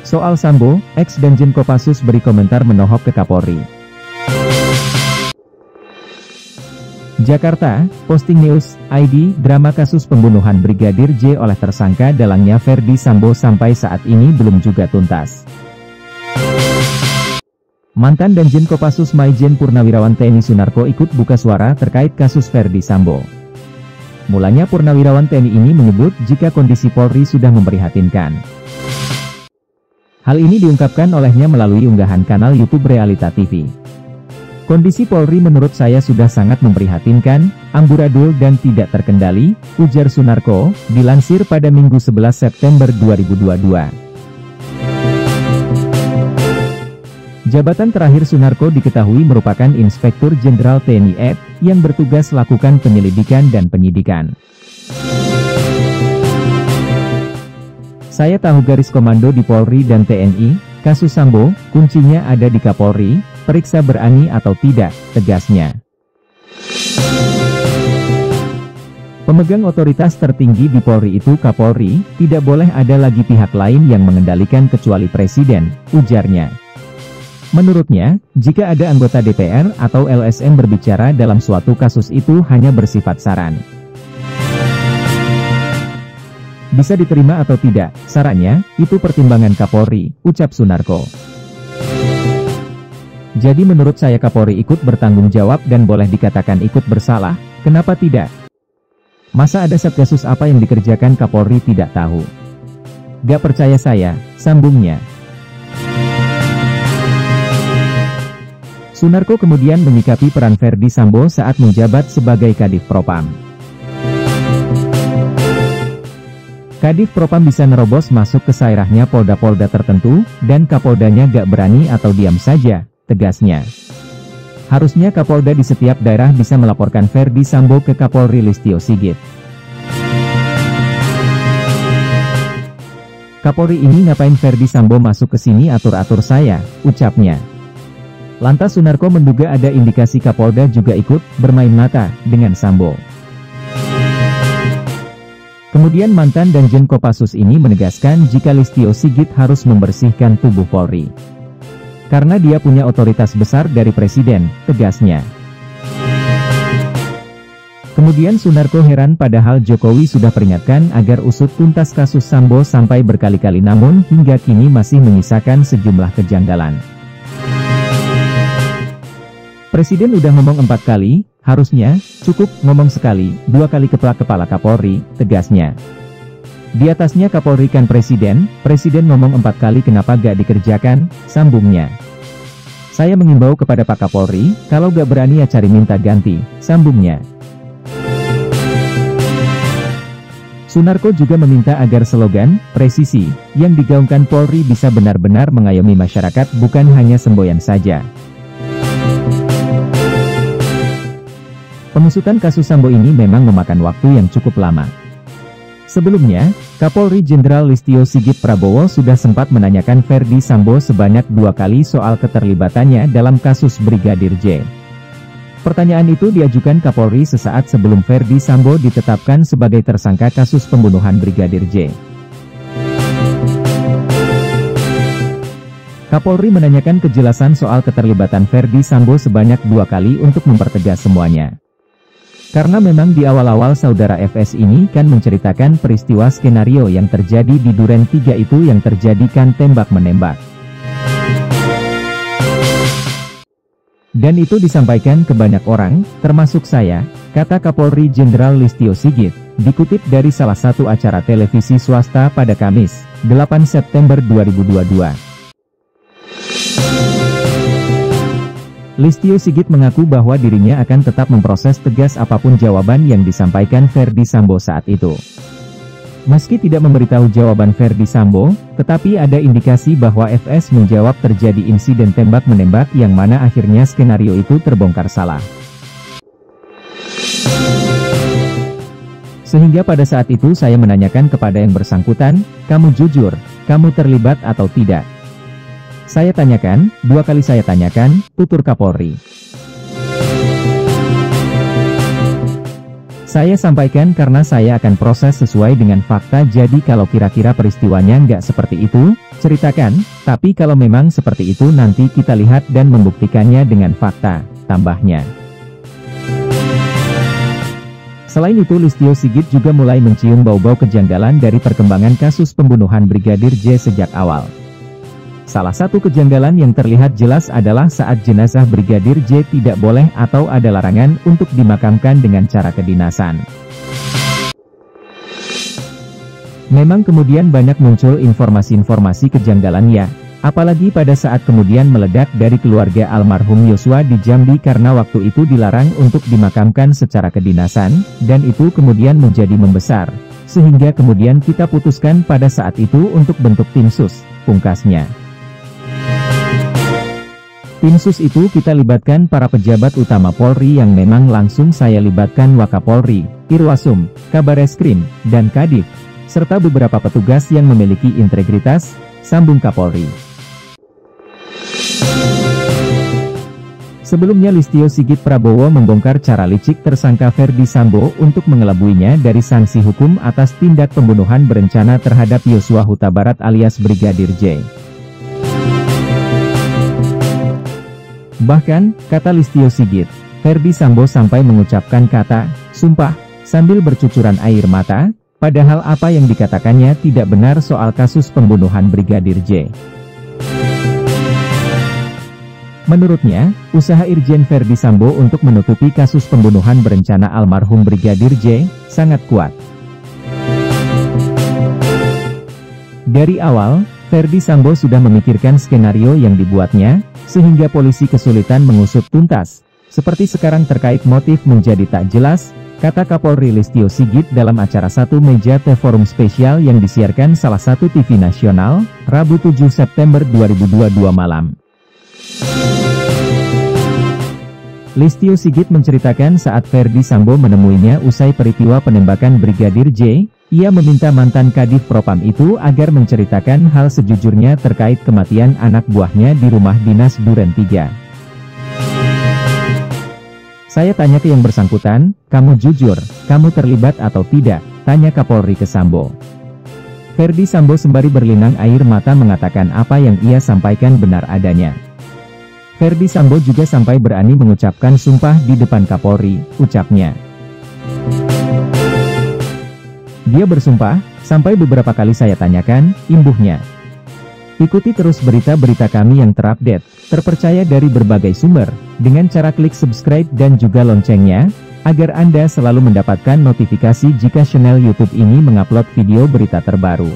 Soal Sambo, ex-Danjen Kopassus beri komentar menohok ke Kapolri. Jakarta, Posting News, ID, drama kasus pembunuhan Brigadir J oleh tersangka dalangnya Ferdy Sambo sampai saat ini belum juga tuntas. Mantan Danjen Kopassus Maijen Purnawirawan TNI Sunarko ikut buka suara terkait kasus Ferdy Sambo. Mulanya Purnawirawan TNI ini menyebut jika kondisi Polri sudah memprihatinkan. Hal ini diungkapkan olehnya melalui unggahan kanal YouTube Realita TV. Kondisi Polri menurut saya sudah sangat memprihatinkan, amburadul dan tidak terkendali, ujar Sunarko, dilansir pada Minggu 11 September 2022. Jabatan terakhir Sunarko diketahui merupakan Inspektur Jenderal TNI AD, yang bertugas lakukan penyelidikan dan penyidikan. Saya tahu garis komando di Polri dan TNI, kasus Sambo, kuncinya ada di Kapolri, periksa berani atau tidak, tegasnya. Pemegang otoritas tertinggi di Polri itu Kapolri, tidak boleh ada lagi pihak lain yang mengendalikan kecuali Presiden, ujarnya. Menurutnya, jika ada anggota DPR atau LSM berbicara dalam suatu kasus itu hanya bersifat saran. Bisa diterima atau tidak, sarannya, itu pertimbangan Kapolri, ucap Sunarko. Jadi menurut saya Kapolri ikut bertanggung jawab dan boleh dikatakan ikut bersalah, kenapa tidak? Masa ada satgasus apa yang dikerjakan Kapolri tidak tahu? Gak percaya saya, sambungnya. Sunarko kemudian menyikapi peran Ferdy Sambo saat menjabat sebagai Kadif Propam. Kadif Propam bisa nerobos masuk ke sairahnya polda-polda tertentu, dan Kapoldanya gak berani atau diam saja, tegasnya. Harusnya Kapolda di setiap daerah bisa melaporkan Ferdy Sambo ke Kapolri Listio Sigit. Kapolri ini ngapain Ferdy Sambo masuk ke sini atur-atur saya, ucapnya. Lantas Sunarko menduga ada indikasi Kapolda juga ikut bermain mata dengan Sambo. Kemudian mantan Danjen Kopassus ini menegaskan jika Listio Sigit harus membersihkan tubuh Polri. Karena dia punya otoritas besar dari Presiden, tegasnya. Kemudian Sunarko heran padahal Jokowi sudah peringatkan agar usut tuntas kasus Sambo sampai berkali-kali namun hingga kini masih menyisakan sejumlah kejanggalan. Presiden udah ngomong 4 kali, harusnya, cukup ngomong sekali, 2 kali kepala Kapolri, tegasnya. Di atasnya Kapolri kan Presiden ngomong 4 kali kenapa gak dikerjakan, sambungnya. Saya mengimbau kepada Pak Kapolri, kalau gak berani ya cari minta ganti, sambungnya. Sunarko juga meminta agar slogan, presisi, yang digaungkan Polri bisa benar-benar mengayomi masyarakat bukan hanya semboyan saja. Pengusutan kasus Sambo ini memang memakan waktu yang cukup lama. Sebelumnya, Kapolri Jenderal Listio Sigit Prabowo sudah sempat menanyakan Ferdy Sambo sebanyak 2 kali soal keterlibatannya dalam kasus Brigadir J. Pertanyaan itu diajukan Kapolri sesaat sebelum Ferdy Sambo ditetapkan sebagai tersangka kasus pembunuhan Brigadir J. Kapolri menanyakan kejelasan soal keterlibatan Ferdy Sambo sebanyak 2 kali untuk mempertegas semuanya. Karena memang di awal-awal saudara FS ini kan menceritakan peristiwa skenario yang terjadi di Duren 3 itu yang terjadi kan tembak-menembak. Dan itu disampaikan ke banyak orang, termasuk saya, kata Kapolri Jenderal Listio Sigit, dikutip dari salah satu acara televisi swasta pada Kamis, 8 September 2022. Listio Sigit mengaku bahwa dirinya akan tetap memproses tegas apapun jawaban yang disampaikan Ferdy Sambo saat itu. Meski tidak memberitahu jawaban Ferdy Sambo, tetapi ada indikasi bahwa FS menjawab terjadi insiden tembak-menembak yang mana akhirnya skenario itu terbongkar salah. Sehingga pada saat itu saya menanyakan kepada yang bersangkutan, kamu jujur, kamu terlibat atau tidak? Saya tanyakan, 2 kali saya tanyakan, tutur Kapolri. Saya sampaikan karena saya akan proses sesuai dengan fakta, jadi kalau kira-kira peristiwanya nggak seperti itu, ceritakan, tapi kalau memang seperti itu nanti kita lihat dan membuktikannya dengan fakta, tambahnya. Selain itu Listio Sigit juga mulai mencium bau-bau kejanggalan dari perkembangan kasus pembunuhan Brigadir J sejak awal. Salah satu kejanggalan yang terlihat jelas adalah saat jenazah Brigadir J tidak boleh atau ada larangan untuk dimakamkan dengan cara kedinasan. Memang kemudian banyak muncul informasi-informasi kejanggalan ya, apalagi pada saat kemudian meledak dari keluarga almarhum Yosua di Jambi karena waktu itu dilarang untuk dimakamkan secara kedinasan, dan itu kemudian menjadi membesar, sehingga kemudian kita putuskan pada saat itu untuk bentuk tim sus, pungkasnya. Tim sus itu kita libatkan para pejabat utama Polri yang memang langsung saya libatkan Wakapolri, Irwasum, Kabareskrim, dan Kadif, serta beberapa petugas yang memiliki integritas, sambung Kapolri. Sebelumnya Listio Sigit Prabowo membongkar cara licik tersangka Ferdy Sambo untuk mengelabuinya dari sanksi hukum atas tindak pembunuhan berencana terhadap Yosua Huta Barat alias Brigadir J. Bahkan, kata Listio Sigit, Ferdy Sambo sampai mengucapkan kata, sumpah, sambil bercucuran air mata, padahal apa yang dikatakannya tidak benar soal kasus pembunuhan Brigadir J. Menurutnya, usaha Irjen Ferdy Sambo untuk menutupi kasus pembunuhan berencana almarhum Brigadir J, sangat kuat. Dari awal, Ferdy Sambo sudah memikirkan skenario yang dibuatnya, sehingga polisi kesulitan mengusut tuntas. Seperti sekarang terkait motif menjadi tak jelas, kata Kapolri Listio Sigit dalam acara Satu Meja Teh Forum spesial yang disiarkan salah satu TV nasional, Rabu 7 September 2022 malam. Listio Sigit menceritakan saat Ferdy Sambo menemuinya usai peristiwa penembakan Brigadir J, ia meminta mantan Kadif Propam itu agar menceritakan hal sejujurnya terkait kematian anak buahnya di rumah dinas Duren 3. Saya tanya ke yang bersangkutan, kamu jujur, kamu terlibat atau tidak, tanya Kapolri ke Sambo. Ferdy Sambo sembari berlinang air mata mengatakan apa yang ia sampaikan benar adanya. Ferdy Sambo juga sampai berani mengucapkan sumpah di depan Kapolri, ucapnya. Dia bersumpah, sampai beberapa kali saya tanyakan, imbuhnya. Ikuti terus berita-berita kami yang terupdate, terpercaya dari berbagai sumber, dengan cara klik subscribe dan juga loncengnya, agar Anda selalu mendapatkan notifikasi jika channel YouTube ini mengupload video berita terbaru.